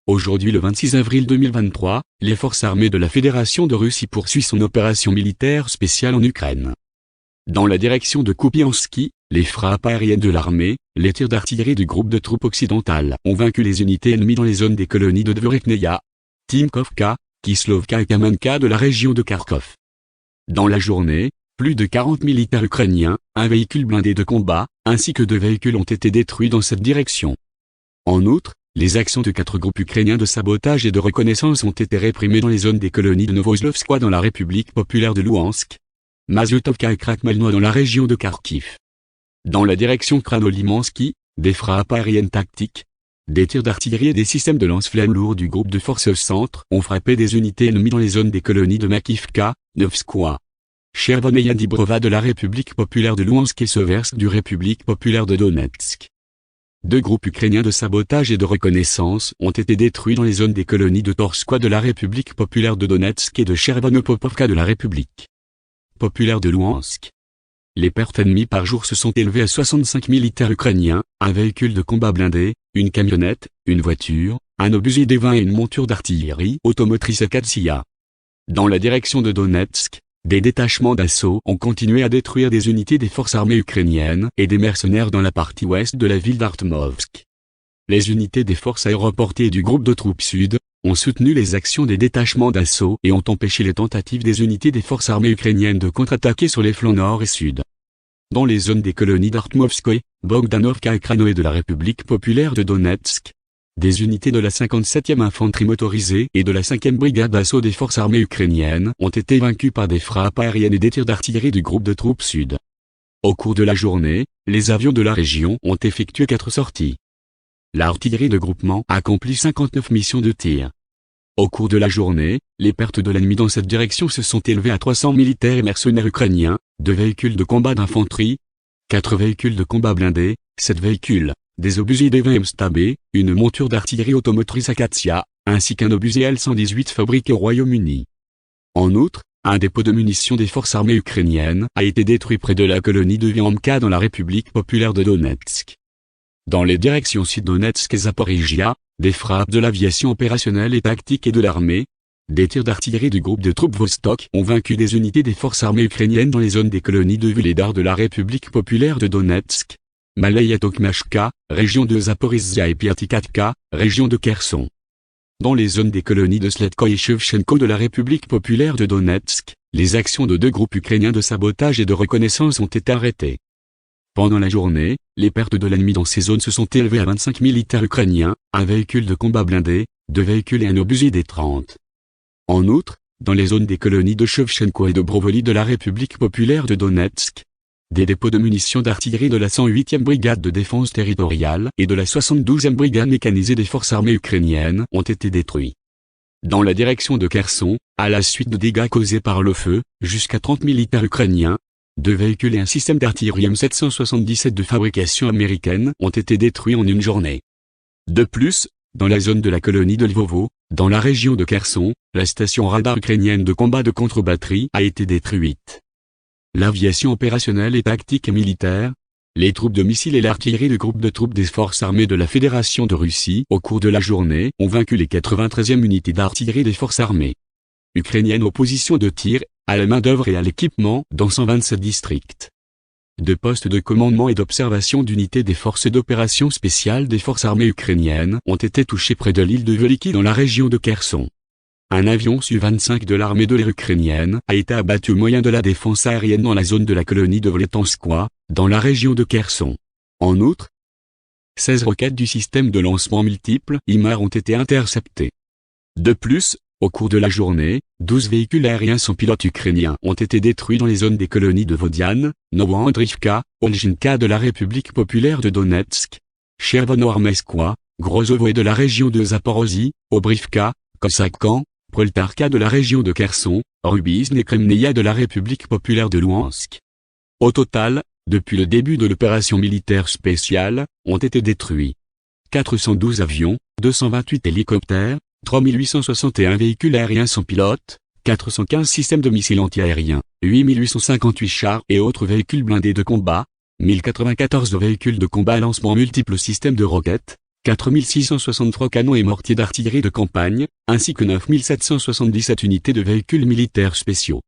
Aujourd'hui le 26 avril 2023, les forces armées de la Fédération de Russie poursuivent son opération militaire spéciale en Ukraine. Dans la direction de Kupiansky, les frappes aériennes de l'armée, les tirs d'artillerie du groupe de troupes occidentales ont vaincu les unités ennemies dans les zones des colonies de Dvorykneia, Timkovka, Kislovka et Kamenka de la région de Kharkov. Dans la journée, plus de 40 militaires ukrainiens, un véhicule blindé de combat, ainsi que 2 véhicules ont été détruits dans cette direction. En outre, les actions de 4 groupes ukrainiens de sabotage et de reconnaissance ont été réprimées dans les zones des colonies de Novoslovskoye dans la République populaire de Louhansk, Mazutovka et Krakmalno dans la région de Kharkiv. Dans la direction Kranolimansky, des frappes aériennes tactiques, des tirs d'artillerie et des systèmes de lance-flammes lourds du groupe de forces centre ont frappé des unités ennemies dans les zones des colonies de Makivka, Novskoye, Chervoneia Dibrova de la République populaire de Louhansk et Seversk du République populaire de Donetsk. 2 groupes ukrainiens de sabotage et de reconnaissance ont été détruits dans les zones des colonies de Torskoye de la République populaire de Donetsk et de Chervonopopovka de la République populaire de Louhansk. Les pertes ennemies par jour se sont élevées à 65 militaires ukrainiens, un véhicule de combat blindé, une camionnette, une voiture, un obusier D-20 et une monture d'artillerie automotrice Akatsiya. Dans la direction de Donetsk, des détachements d'assaut ont continué à détruire des unités des forces armées ukrainiennes et des mercenaires dans la partie ouest de la ville d'Artemovsk. Les unités des forces aéroportées et du groupe de troupes sud ont soutenu les actions des détachements d'assaut et ont empêché les tentatives des unités des forces armées ukrainiennes de contre-attaquer sur les flancs nord et sud. Dans les zones des colonies d'Artemovskoye, Bogdanovka et Kranoe de la République populaire de Donetsk, des unités de la 57e infanterie motorisée et de la 5e brigade d'assaut des forces armées ukrainiennes ont été vaincues par des frappes aériennes et des tirs d'artillerie du groupe de troupes sud. Au cours de la journée, les avions de la région ont effectué 4 sorties. L'artillerie de groupement a accompli 59 missions de tir. Au cours de la journée, les pertes de l'ennemi dans cette direction se sont élevées à 300 militaires et mercenaires ukrainiens, 2 véhicules de combat d'infanterie, 4 véhicules de combat blindés, 7 véhicules, des obusiers D-20 MSTB, une monture d'artillerie automotrice Akatsiya, ainsi qu'un obusier L-118 fabriqué au Royaume-Uni. En outre, un dépôt de munitions des forces armées ukrainiennes a été détruit près de la colonie de Viamka dans la République populaire de Donetsk. Dans les directions Sud-Donetsk et Zaporizhia, des frappes de l'aviation opérationnelle et tactique et de l'armée, des tirs d'artillerie du groupe de troupes Vostok ont vaincu des unités des forces armées ukrainiennes dans les zones des colonies de Vuhledar de la République populaire de Donetsk, Malaya Tokmachka, région de Zaporizhia et Piatikatka, région de Kherson. Dans les zones des colonies de Sletko et Shevchenko de la République populaire de Donetsk, les actions de 2 groupes ukrainiens de sabotage et de reconnaissance ont été arrêtées. Pendant la journée, les pertes de l'ennemi dans ces zones se sont élevées à 25 militaires ukrainiens, un véhicule de combat blindé, 2 véhicules et un obusier D-30. En outre, dans les zones des colonies de Shevchenko et de Brovoli de la République populaire de Donetsk, des dépôts de munitions d'artillerie de la 108e brigade de défense territoriale et de la 72e brigade mécanisée des forces armées ukrainiennes ont été détruits. Dans la direction de Kherson, à la suite de dégâts causés par le feu, jusqu'à 30 militaires ukrainiens, 2 véhicules et un système d'artillerie M777 de fabrication américaine ont été détruits en une journée. De plus, dans la zone de la colonie de Lvovo, dans la région de Kherson, la station radar ukrainienne de combat de contre-batterie a été détruite. L'aviation opérationnelle et tactique et militaire, les troupes de missiles et l'artillerie du groupe de troupes des forces armées de la Fédération de Russie au cours de la journée ont vaincu les 93e unités d'artillerie des forces armées ukrainiennes aux positions de tir, à la main-d'œuvre et à l'équipement dans 127 districts. 2 postes de commandement et d'observation d'unités des forces d'opération spéciales des forces armées ukrainiennes ont été touchés près de l'île de Veliki dans la région de Kherson. Un avion Su-25 de l'armée de l'air ukrainienne a été abattu au moyen de la défense aérienne dans la zone de la colonie de Vletanskoye, dans la région de Kherson. En outre, 16 roquettes du système de lancement multiple HIMARS ont été interceptées. De plus, au cours de la journée, 12 véhicules aériens sans pilote ukrainiens ont été détruits dans les zones des colonies de Vodiane, Novoandrivka, Olginka de la République populaire de Donetsk, Chervonoarmeskoye, Grozovo et de la région de Zaporozhye, Obrivka, Kosakhan, Proltarka de la région de Kherson, Rubizne et Kremneia de la République populaire de Louhansk. Au total, depuis le début de l'opération militaire spéciale, ont été détruits 412 avions, 228 hélicoptères, 3861 véhicules aériens sans pilote, 415 systèmes de missiles antiaériens, 8858 chars et autres véhicules blindés de combat, 1094 véhicules de combat à lancement multiples systèmes de roquettes, 4663 canons et mortiers d'artillerie de campagne, ainsi que 9777 unités de véhicules militaires spéciaux.